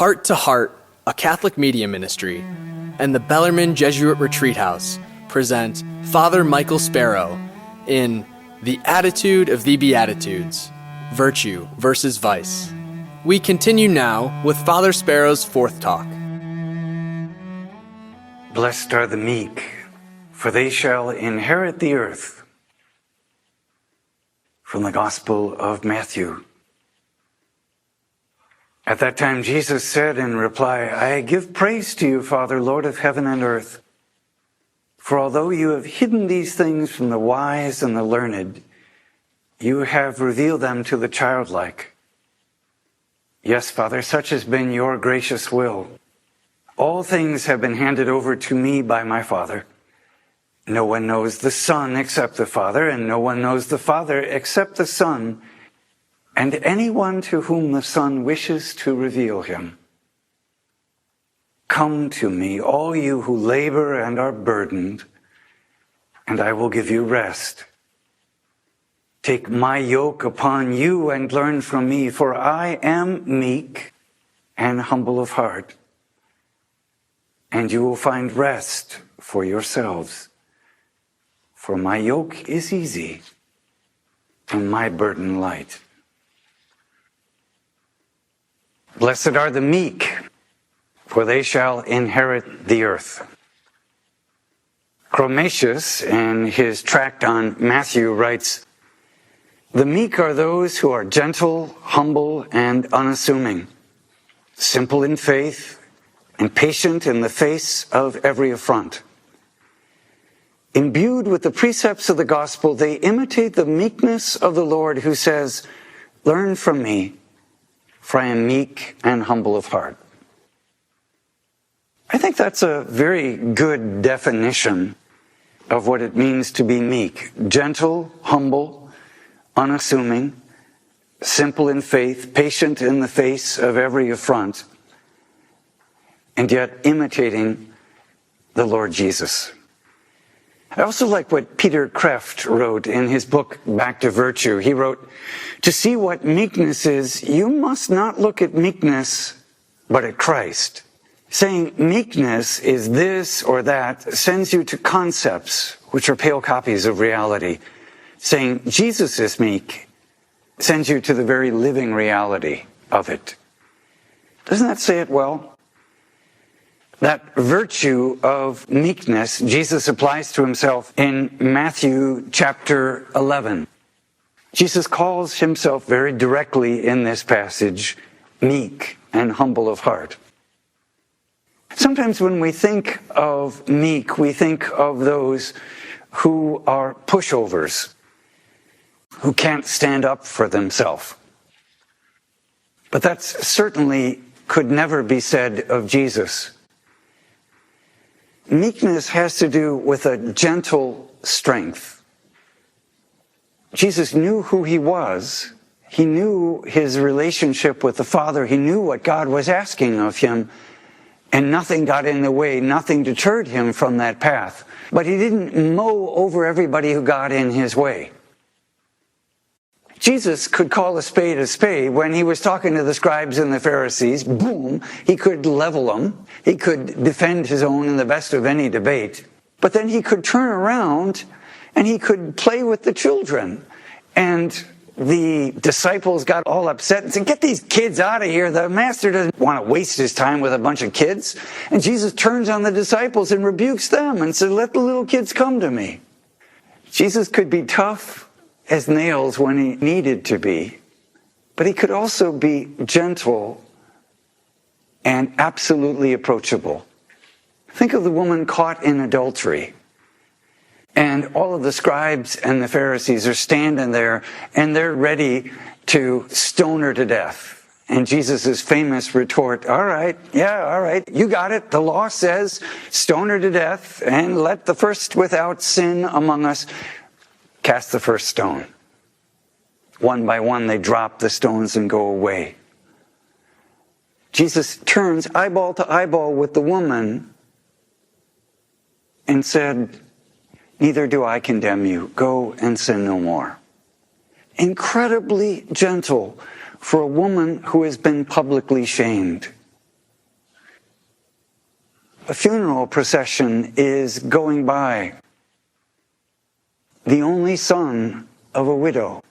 Heart to Heart, a Catholic media ministry, and the Bellarmine Jesuit Retreat House present Father Michael Sparrow in The Attitude of the Beatitudes, Virtue versus Vice. We continue now with Father Sparrow's fourth talk. Blessed are the meek, for they shall inherit the earth. From the Gospel of Matthew. At that time Jesus said in reply, I give praise to you, Father, Lord of heaven and earth. For although you have hidden these things from the wise and the learned, you have revealed them to the childlike. Yes, Father, such has been your gracious will. All things have been handed over to me by my Father. No one knows the Son except the Father, and no one knows the Father except the Son, and anyone to whom the Son wishes to reveal him. Come to me, all you who labor and are burdened, and I will give you rest. Take my yoke upon you and learn from me, for I am meek and humble of heart, and you will find rest for yourselves. For my yoke is easy and my burden light. Blessed are the meek, for they shall inherit the earth. Chromatius, in his tract on Matthew, writes, the meek are those who are gentle, humble, and unassuming, simple in faith, and patient in the face of every affront. Imbued with the precepts of the gospel, they imitate the meekness of the Lord, who says, learn from me, for I am meek and humble of heart. I think that's a very good definition of what it means to be meek. Gentle, humble, unassuming, simple in faith, patient in the face of every affront, and yet imitating the Lord Jesus. I also like what Peter Kreeft wrote in his book, Back to Virtue. He wrote, to see what meekness is, you must not look at meekness, but at Christ. Saying meekness is this or that sends you to concepts, which are pale copies of reality. Saying Jesus is meek sends you to the very living reality of it. Doesn't that say it well? That virtue of meekness, Jesus applies to himself in Matthew chapter 11. Jesus calls himself very directly in this passage, meek and humble of heart. Sometimes when we think of meek, we think of those who are pushovers, who can't stand up for themselves. But that certainly could never be said of Jesus. Meekness has to do with a gentle strength. Jesus knew who he was. He knew his relationship with the Father. He knew what God was asking of him. And nothing got in the way. Nothing deterred him from that path. But he didn't mow over everybody who got in his way. Jesus could call a spade. When he was talking to the scribes and the Pharisees, boom, he could level them. He could defend his own in the best of any debate. But then he could turn around and he could play with the children. And the disciples got all upset and said, get these kids out of here. The master doesn't want to waste his time with a bunch of kids. And Jesus turns on the disciples and rebukes them and says, let the little kids come to me. Jesus could be tough as nails when he needed to be, but he could also be gentle and absolutely approachable. Think of the woman caught in adultery, and all of the scribes and the Pharisees are standing there, and they're ready to stone her to death. And Jesus' famous retort, all right, you got it. The law says stone her to death, and let the first without sin among us cast the first stone. One by one, they drop the stones and go away. Jesus turns eyeball to eyeball with the woman and said, neither do I condemn you. Go and sin no more. Incredibly gentle for a woman who has been publicly shamed. A funeral procession is going by. The only son of a widow.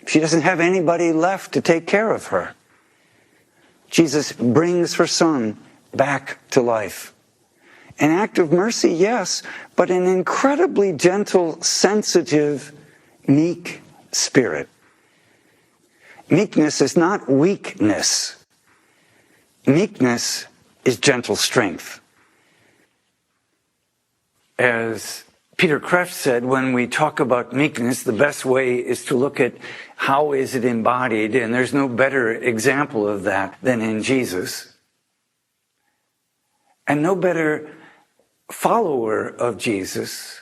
She doesn't have anybody left to take care of her. Jesus brings her son back to life. An act of mercy, yes, but an incredibly gentle, sensitive, meek spirit. Meekness is not weakness. Meekness is gentle strength. As Peter Kreeft said, when we talk about meekness, the best way is to look at how is it embodied, and there's no better example of that than in Jesus. And no better follower of Jesus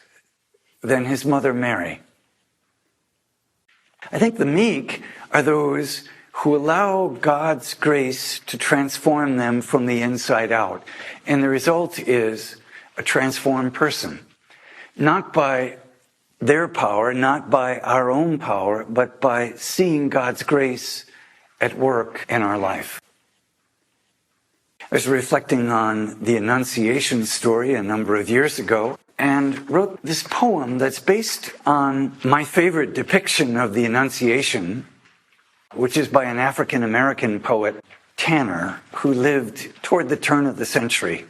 than his mother Mary. I think the meek are those who allow God's grace to transform them from the inside out. And the result is a transformed person. Not by their power, not by our own power, but by seeing God's grace at work in our life. I was reflecting on the Enunciation story a number of years ago and wrote this poem that's based on my favorite depiction of the Enunciation, which is by an African-American poet, Tanner, who lived toward the turn of the century.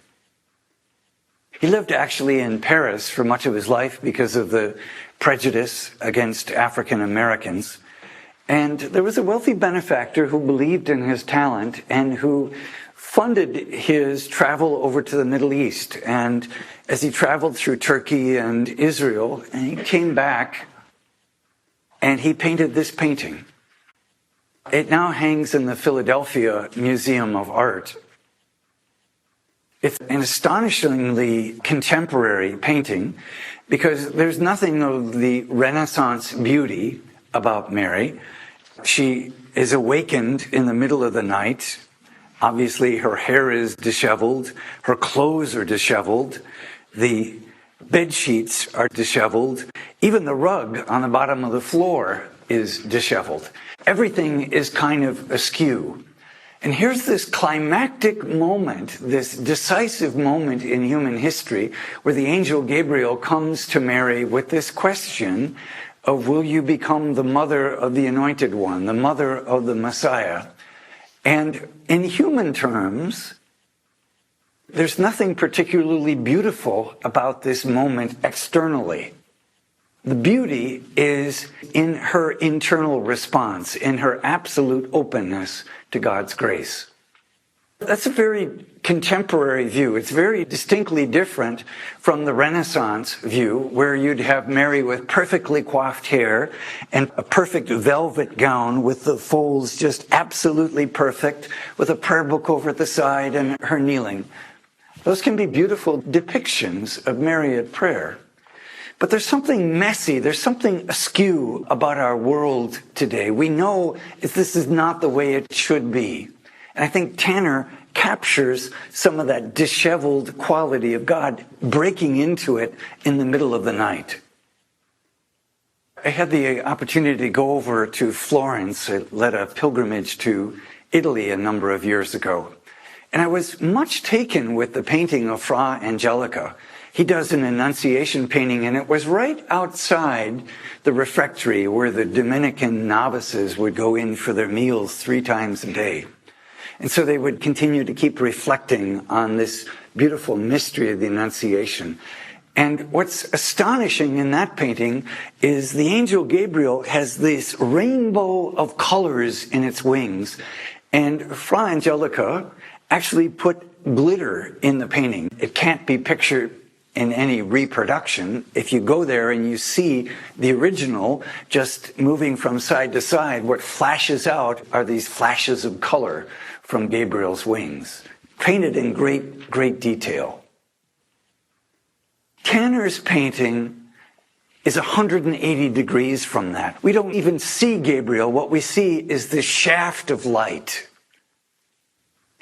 He lived actually in Paris for much of his life because of the prejudice against African Americans. And there was a wealthy benefactor who believed in his talent and who funded his travel over to the Middle East. And as he traveled through Turkey and Israel, and he came back and he painted this painting. It now hangs in the Philadelphia Museum of Art. It's an astonishingly contemporary painting because there's nothing of the Renaissance beauty about Mary. She is awakened in the middle of the night. Obviously, her hair is disheveled. Her clothes are disheveled. The bed sheets are disheveled. Even the rug on the bottom of the floor is disheveled. Everything is kind of askew. And here's this climactic moment, this decisive moment in human history, where the angel Gabriel comes to Mary with this question of, will you become the mother of the Anointed One, the mother of the Messiah? And in human terms, there's nothing particularly beautiful about this moment externally. The beauty is in her internal response, in her absolute openness to God's grace. That's a very contemporary view. It's very distinctly different from the Renaissance view, where you'd have Mary with perfectly coiffed hair and a perfect velvet gown with the folds just absolutely perfect, with a prayer book over at the side and her kneeling. Those can be beautiful depictions of Mary at prayer. But there's something messy, there's something askew about our world today. We know this is not the way it should be. And I think Tanner captures some of that disheveled quality of God breaking into it in the middle of the night. I had the opportunity to go over to Florence. I led a pilgrimage to Italy a number of years ago. And I was much taken with the painting of Fra Angelica. He does an Enunciation painting, and it was right outside the refectory where the Dominican novices would go in for their meals 3 times a day. And so they would continue to keep reflecting on this beautiful mystery of the Enunciation. And what's astonishing in that painting is the angel Gabriel has this rainbow of colors in its wings. And Fra Angelica actually put glitter in the painting. It can't be pictured in any reproduction. If you go there and you see the original just moving from side to side, what flashes out are these flashes of color from Gabriel's wings, painted in great, great detail. Tanner's painting is 180 degrees from that. We don't even see Gabriel. What we see is this shaft of light.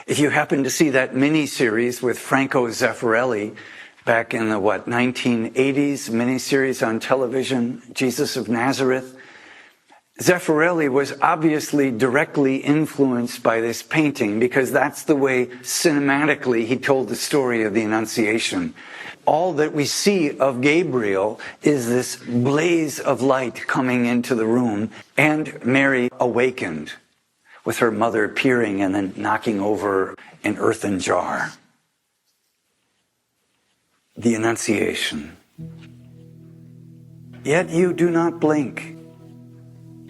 If you happen to see that mini-series with Franco Zeffirelli back in the, 1980s, miniseries on television, Jesus of Nazareth, Zeffirelli was obviously directly influenced by this painting because that's the way cinematically he told the story of the Annunciation. All that we see of Gabriel is this blaze of light coming into the room, and Mary awakened with her mother peering and then knocking over an earthen jar. The Annunciation. Yet you do not blink.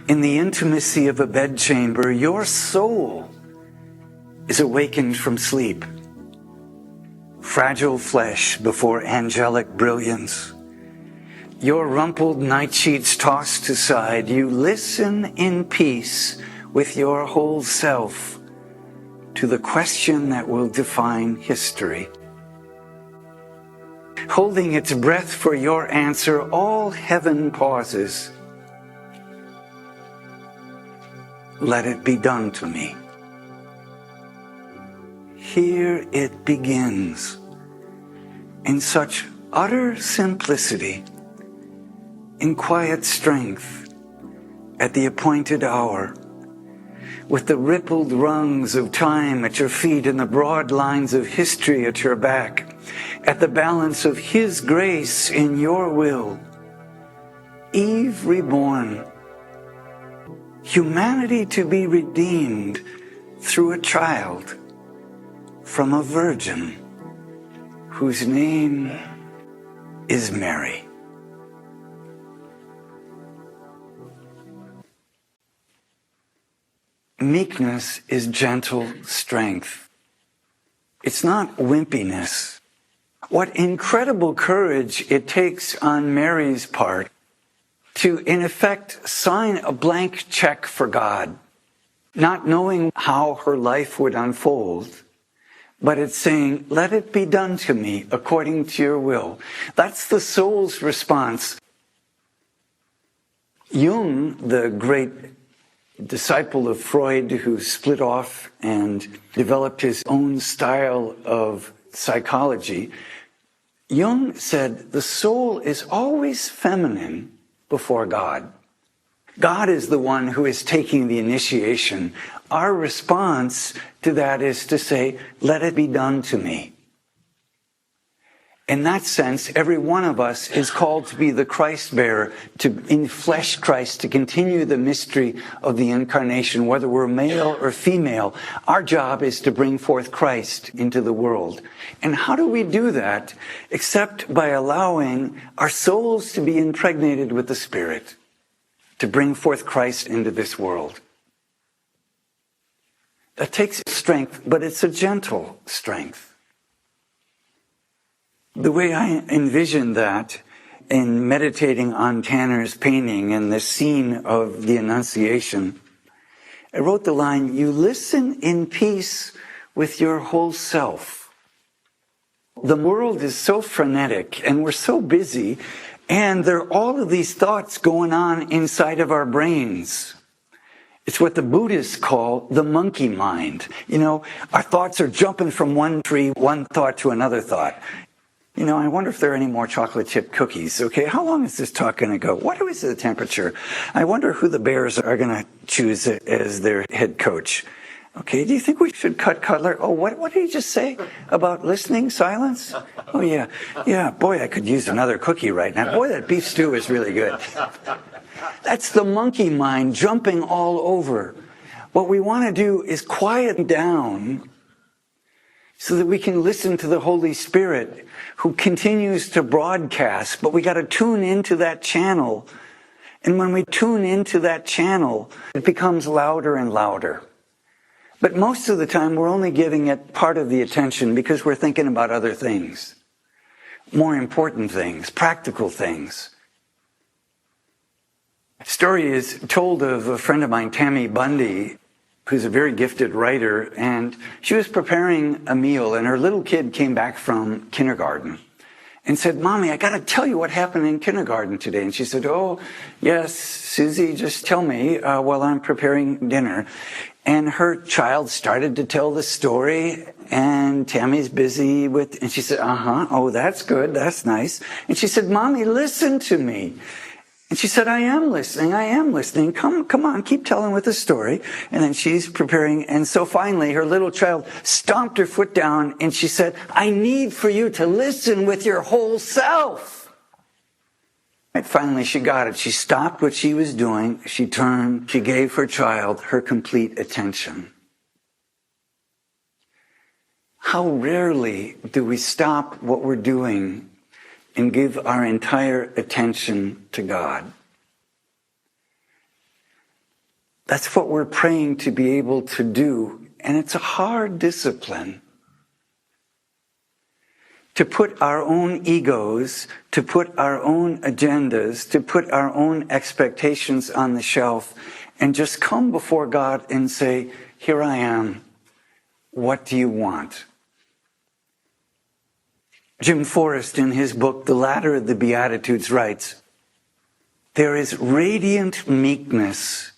In the intimacy of a bedchamber, your soul is awakened from sleep. Fragile flesh before angelic brilliance. Your rumpled night sheets tossed aside, you listen in peace with your whole self to the question that will define history. Holding its breath for your answer, all heaven pauses. Let it be done to me. Here it begins, in such utter simplicity, in quiet strength, at the appointed hour, with the rippled rungs of time at your feet and the broad lines of history at your back, at the balance of His grace in your will. Eve reborn, humanity to be redeemed through a child from a virgin whose name is Mary. Meekness is gentle strength. It's not wimpiness. What incredible courage it takes on Mary's part to, in effect, sign a blank check for God, not knowing how her life would unfold, but it's saying, let it be done to me according to your will. That's the soul's response. Jung, the great disciple of Freud who split off and developed his own style of psychology, Jung said the soul is always feminine before God. God is the one who is taking the initiation. Our response to that is to say, let it be done to me. In that sense, every one of us is called to be the Christ bearer, to inflesh Christ, to continue the mystery of the incarnation, whether we're male or female. Our job is to bring forth Christ into the world. And how do we do that except by allowing our souls to be impregnated with the Spirit, to bring forth Christ into this world? That takes strength, but it's a gentle strength. The way I envision that in meditating on Tanner's painting and the scene of the Annunciation, I wrote the line, you listen in peace with your whole self. The world is so frenetic and we're so busy, and there are all of these thoughts going on inside of our brains. It's what the Buddhists call the monkey mind. You know, our thoughts are jumping from one tree, one thought to another thought. You know, I wonder if there are any more chocolate chip cookies. Okay, how long is this talk going to go? What is the temperature? I wonder who the Bears are going to choose as their head coach. Okay, do you think we should cut Cutler? Oh, what did he just say about listening, silence? Oh, yeah. Yeah, boy, I could use another cookie right now. Boy, that beef stew is really good. That's the monkey mind jumping all over. What we want to do is quiet down so that we can listen to the Holy Spirit who continues to broadcast, but we got to tune into that channel. And when we tune into that channel, it becomes louder and louder. But most of the time, we're only giving it part of the attention because we're thinking about other things, more important things, practical things. A story is told of a friend of mine, Tammy Bundy, who's a very gifted writer, and she was preparing a meal, and her little kid came back from kindergarten and said, Mommy, I got to tell you what happened in kindergarten today. And she said, oh, yes, Susie, just tell me while I'm preparing dinner. And her child started to tell the story, and Tammy's busy with, and she said, oh, that's good, that's nice. And she said, Mommy, listen to me. And she said, I am listening. Come on, keep telling with the story. And then she's preparing. And so finally, her little child stomped her foot down and she said, I need for you to listen with your whole self. And finally, she got it. She stopped what she was doing. She turned. She gave her child her complete attention. How rarely do we stop what we're doing and give our entire attention to God? That's what we're praying to be able to do, and it's a hard discipline. To put our own egos, to put our own agendas, to put our own expectations on the shelf, and just come before God and say, here I am. What do you want? Jim Forrest, in his book, The Ladder of the Beatitudes, writes, there is radiant meekness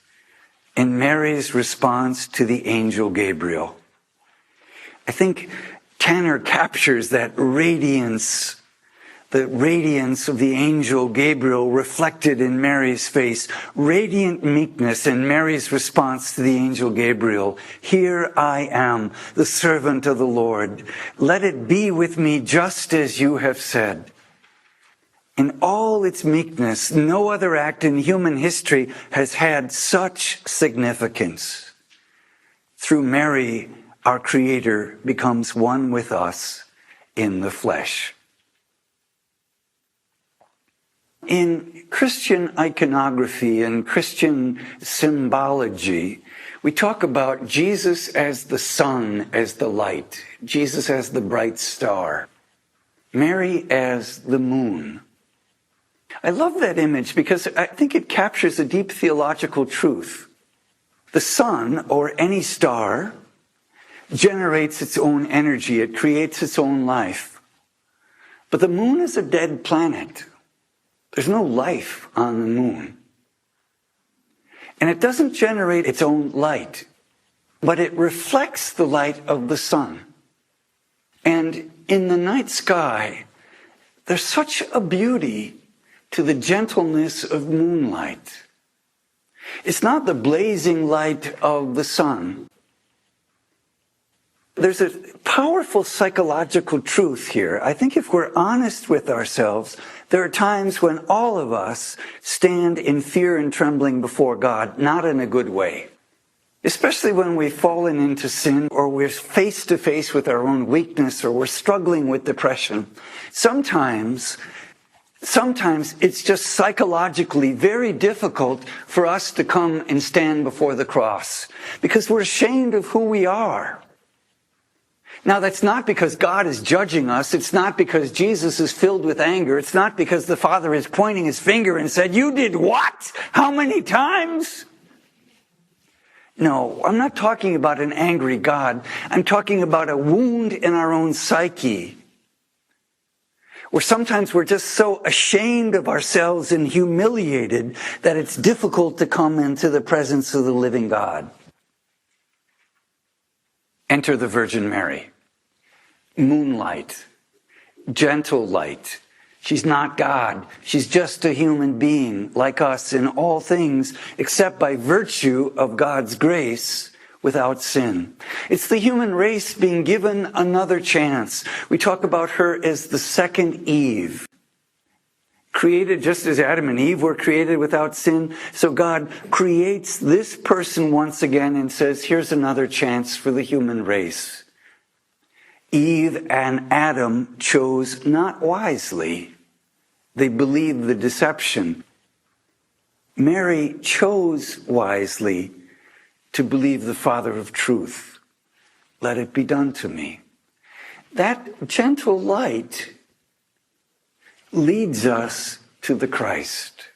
in Mary's response to the angel Gabriel. I think Tanner captures that radiance, the radiance of the angel Gabriel reflected in Mary's face. Radiant meekness in Mary's response to the angel Gabriel. Here I am, the servant of the Lord. Let it be with me just as you have said. In all its meekness, no other act in human history has had such significance. Through Mary, our Creator becomes one with us in the flesh. In Christian iconography and Christian symbology, we talk about Jesus as the sun, as the light, Jesus as the bright star, Mary as the moon. I love that image because I think it captures a deep theological truth. The sun, or any star, generates its own energy. It creates its own life. But the moon is a dead planet. There's no life on the moon. And it doesn't generate its own light, but it reflects the light of the sun. And in the night sky, there's such a beauty to the gentleness of moonlight. It's not the blazing light of the sun. There's a powerful psychological truth here. I think if we're honest with ourselves, there are times when all of us stand in fear and trembling before God, not in a good way. Especially when we've fallen into sin, or we're face to face with our own weakness, or we're struggling with depression. Sometimes it's just psychologically very difficult for us to come and stand before the cross because we're ashamed of who we are. Now, that's not because God is judging us. It's not because Jesus is filled with anger. It's not because the Father is pointing his finger and said, you did what? How many times? No, I'm not talking about an angry God. I'm talking about a wound in our own psyche, where sometimes we're just so ashamed of ourselves and humiliated that it's difficult to come into the presence of the living God. Enter the Virgin Mary. Moonlight, gentle light. She's not God. She's just a human being like us in all things, except by virtue of God's grace, without sin. It's the human race being given another chance. We talk about her as the second Eve. Created just as Adam and Eve were created without sin. So God creates this person once again and says, here's another chance for the human race. Eve and Adam chose not wisely. They believed the deception. Mary chose wisely to believe the Father of truth. Let it be done to me. That gentle light leads us to the Christ.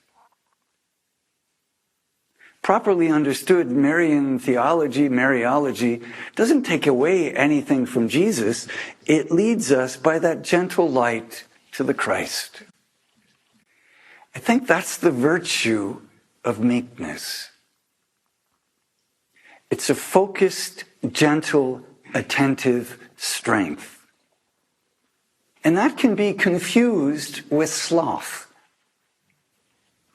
Properly understood, Marian theology, Mariology, doesn't take away anything from Jesus. It leads us by that gentle light to the Christ. I think that's the virtue of meekness. It's a focused, gentle, attentive strength. And that can be confused with sloth.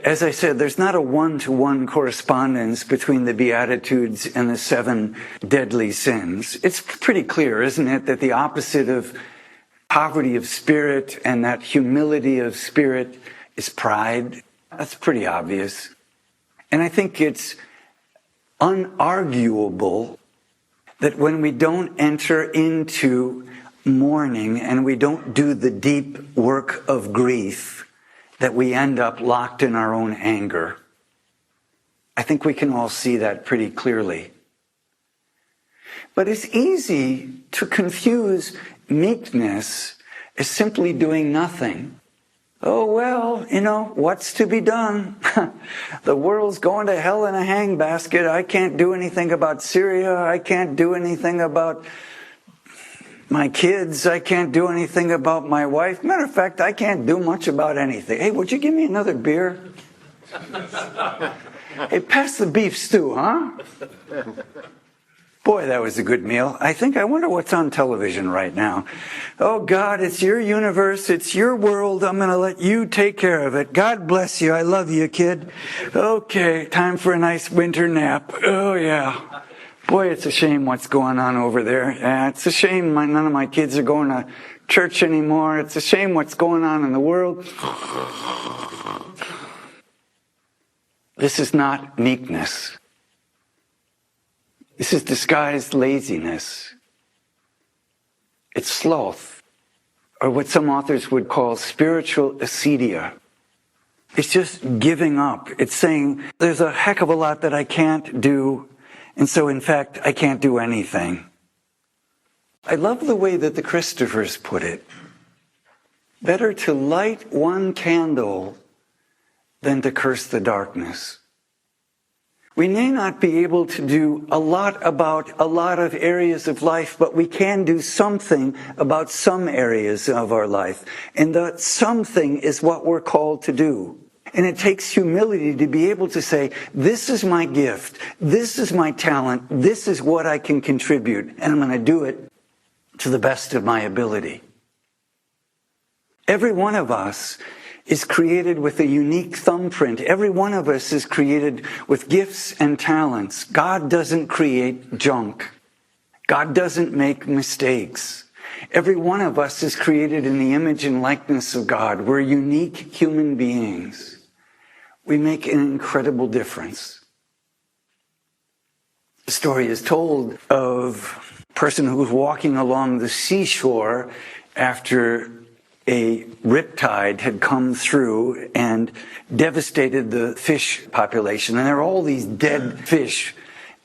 As I said, there's not a one-to-one correspondence between the Beatitudes and the 7 deadly sins. It's pretty clear, isn't it, that the opposite of poverty of spirit and that humility of spirit is pride. That's pretty obvious. And I think it's unarguable that when we don't enter into mourning and we don't do the deep work of grief, that we end up locked in our own anger. I think we can all see that pretty clearly. But it's easy to confuse meekness as simply doing nothing. Oh, well, what's to be done? The world's going to hell in a handbasket. I can't do anything about Syria. I can't do anything about my kids. I can't do anything about my wife. Matter of fact, I can't do much about anything. Hey, would you give me another beer? Hey, pass the beef stew, huh? Boy, that was a good meal. I wonder what's on television right now. Oh, God, it's your universe. It's your world. I'm going to let you take care of it. God bless you. I love you, kid. Okay, time for a nice winter nap. Oh, yeah. Boy, it's a shame what's going on over there. It's a shame none of my kids are going to church anymore. It's a shame what's going on in the world. This is not meekness. This is disguised laziness. It's sloth, or what some authors would call spiritual acedia. It's just giving up. It's saying, there's a heck of a lot that I can't do, and so in fact, I can't do anything. I love the way that the Christophers put it. Better to light one candle than to curse the darkness. We may not be able to do a lot about a lot of areas of life, but we can do something about some areas of our life. And that something is what we're called to do. And it takes humility to be able to say, this is my gift, this is my talent, this is what I can contribute, and I'm going to do it to the best of my ability. Every one of us is created with a unique thumbprint. Every one of us is created with gifts and talents. God doesn't create junk. God doesn't make mistakes. Every one of us is created in the image and likeness of God. We're unique human beings. We make an incredible difference. The story is told of a person who was walking along the seashore after a riptide had come through and devastated the fish population. And there are all these dead fish.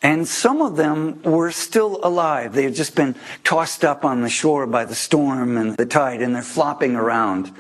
And some of them were still alive. They had just been tossed up on the shore by the storm and the tide, and they're flopping around.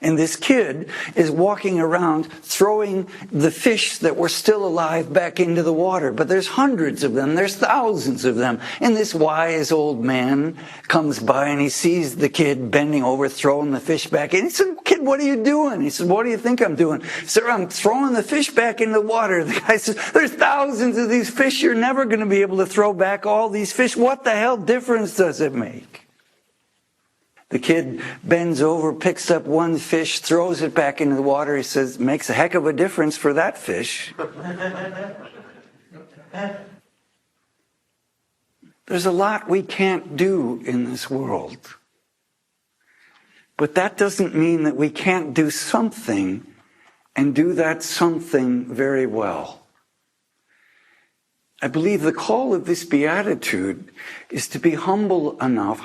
And this kid is walking around throwing the fish that were still alive back into the water. But there's hundreds of them. There's thousands of them. And this wise old man comes by and he sees the kid bending over, throwing the fish back in. He said, "Kid, what are you doing?" He said, "What do you think I'm doing?" "Sir, I'm throwing the fish back in the water." The guy says, "There's thousands of these fish. You're never going to be able to throw back all these fish. What the hell difference does it make?" The kid bends over, picks up one fish, throws it back into the water. He says, "Makes a heck of a difference for that fish." There's a lot we can't do in this world. But that doesn't mean that we can't do something and do that something very well. I believe the call of this beatitude is to be humble enough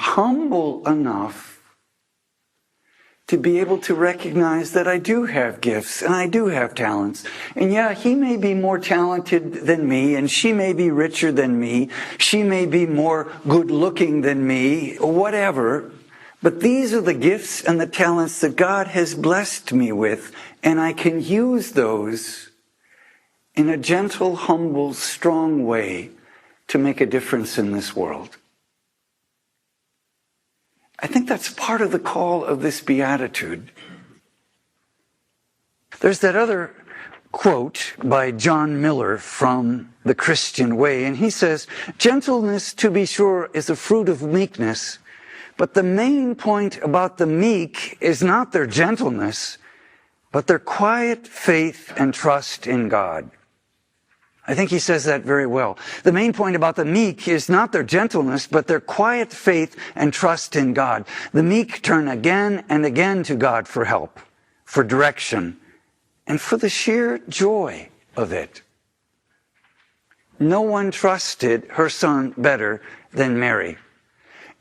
to be able to recognize that I do have gifts and I do have talents. And yeah, he may be more talented than me, and she may be richer than me, she may be more good looking than me, or whatever. But these are the gifts and the talents that God has blessed me with, and I can use those in a gentle, humble, strong way to make a difference in this world. I think that's part of the call of this beatitude. There's that other quote by John Miller from The Christian Way, and he says, "Gentleness, to be sure, is a fruit of meekness, but the main point about the meek is not their gentleness, but their quiet faith and trust in God. I think he says that very well. The main point about the meek is not their gentleness, but their quiet faith and trust in God. The meek turn again and again to God for help, for direction, and for the sheer joy of it. No one trusted her son better than Mary.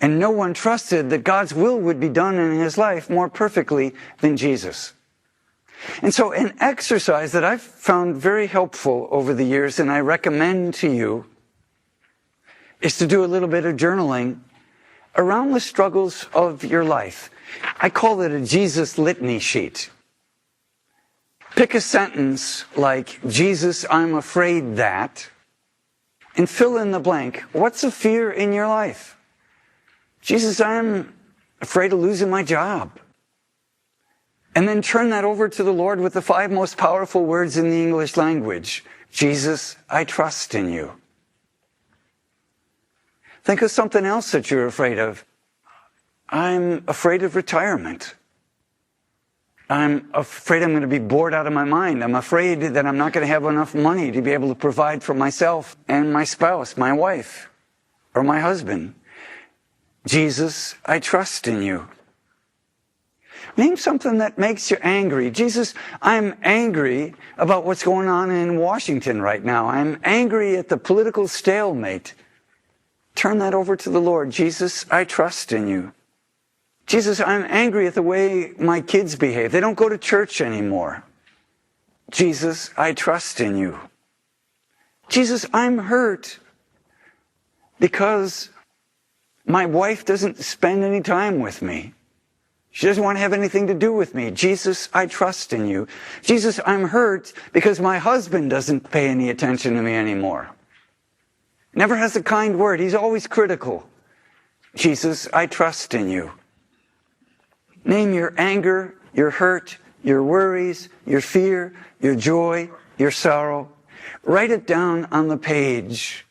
And no one trusted that God's will would be done in his life more perfectly than Jesus. And so an exercise that I've found very helpful over the years, and I recommend to you, is to do a little bit of journaling around the struggles of your life. I call it a Jesus litany sheet. Pick a sentence like, Jesus, I'm afraid that, and fill in the blank. What's a fear in your life? Jesus, I'm afraid of losing my job. And then turn that over to the Lord with the 5 most powerful words in the English language. Jesus, I trust in you. Think of something else that you're afraid of. I'm afraid of retirement. I'm afraid I'm going to be bored out of my mind. I'm afraid that I'm not going to have enough money to be able to provide for myself and my spouse, my wife, or my husband. Jesus, I trust in you. Name something that makes you angry. Jesus, I'm angry about what's going on in Washington right now. I'm angry at the political stalemate. Turn that over to the Lord. Jesus, I trust in you. Jesus, I'm angry at the way my kids behave. They don't go to church anymore. Jesus, I trust in you. Jesus, I'm hurt because my wife doesn't spend any time with me. She doesn't want to have anything to do with me. Jesus, I trust in you. Jesus, I'm hurt because my husband doesn't pay any attention to me anymore. Never has a kind word. He's always critical. Jesus, I trust in you. Name your anger, your hurt, your worries, your fear, your joy, your sorrow. Write it down on the page.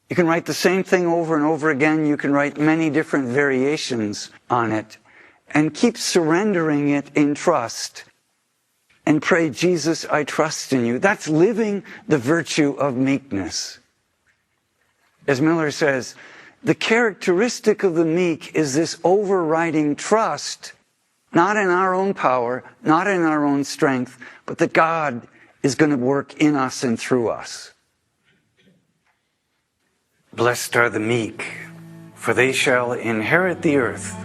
You can write the same thing over and over again. You can write many different variations on it. And keep surrendering it in trust. And pray, Jesus, I trust in you. That's living the virtue of meekness. As Miller says, the characteristic of the meek is this overriding trust, not in our own power, not in our own strength, but that God is going to work in us and through us. Blessed are the meek, for they shall inherit the earth.